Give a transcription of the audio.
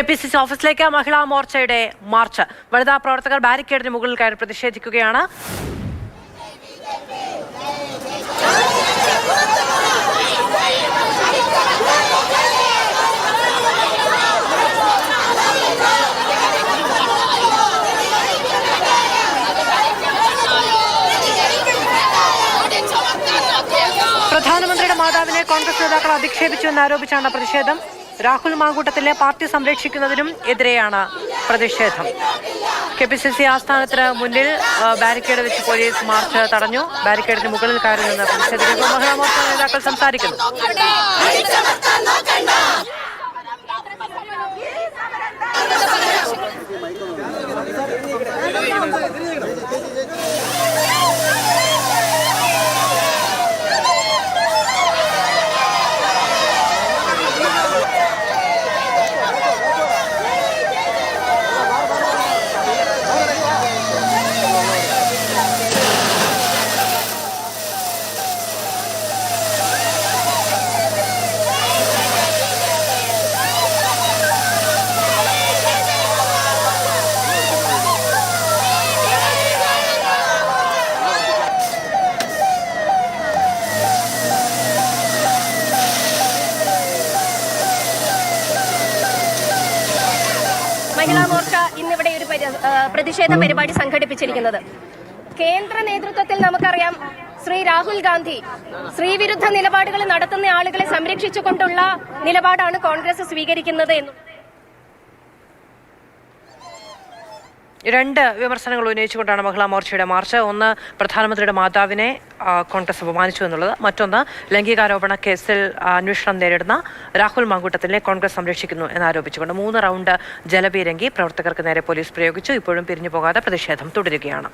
KPCC ഓഫീസിലേക്ക് മഹിളാ മോർച്ചയുടെ March. വനിതാ പ്രവർത്തകർ ബാരിക്കേഡിന് മുകളിൽ കയറി പ്രതിഷേധിക്കുകയാണ്. പ്രധാനമന്ത്രിയുടെ മാതാവിനെ കോൺഗ്രസ് നേതാക്കൾ അധിക്ഷേപിച്ചു എന്നാരോപിച്ചാണ് പ്രതിഷേധം. രാഹുൽ മാങ്കൂട്ടത്തിലെ പാർട്ടി സംരക്ഷിക്കുന്നതിനും എതിരെയാണ് പ്രതിഷേധം. KPCC ആസ്ഥാനത്തിന് മുന്നിൽ ബാരിക്കേഡ് വെച്ച് പോലീസ് മാർച്ച് തടഞ്ഞു. ബാരിക്കേഡിന് മുകളിൽ കയറി നിന്ന് പ്രതിഷേധിക്കുമ്പോൾ മഹിളാ മോർച്ച നേതാക്കൾ സംസാരിക്കുന്നു. മഹിളാ മോർച്ച ഇന്നിവിടെ ഒരു പ്രതിഷേധ പരിപാടി സംഘടിപ്പിച്ചിരിക്കുന്നത്. കേന്ദ്ര നേതൃത്വത്തിൽ നമുക്കറിയാം, ശ്രീ രാഹുൽ ഗാന്ധി സ്ത്രീവിരുദ്ധ നിലപാടുകൾ നടത്തുന്ന ആളുകളെ സംരക്ഷിച്ചുകൊണ്ടുള്ള നിലപാടാണ് കോൺഗ്രസ് സ്വീകരിക്കുന്നത് എന്നും രണ്ട് വിമർശനങ്ങൾ ഉന്നയിച്ചുകൊണ്ടാണ് മഹിളാ മോർച്ചയുടെ മാർച്ച്. ഒന്ന്, പ്രധാനമന്ത്രിയുടെ മാതാവിനെ കോൺഗ്രസ് അപമാനിച്ചു എന്നുള്ളത്. മറ്റൊന്ന്, ലൈംഗികാരോപണ കേസിൽ അന്വേഷണം നേരിടുന്ന രാഹുൽ മാങ്കൂട്ടത്തിനെ കോൺഗ്രസ് സംരക്ഷിക്കുന്നു എന്നാരോപിച്ചുകൊണ്ട് 3 റൗണ്ട് ജലപീരങ്കി പ്രവർത്തകർക്ക് നേരെ പോലീസ് പ്രയോഗിച്ചു. ഇപ്പോഴും പിരിഞ്ഞു പോകാതെ പ്രതിഷേധം തുടരുകയാണ്.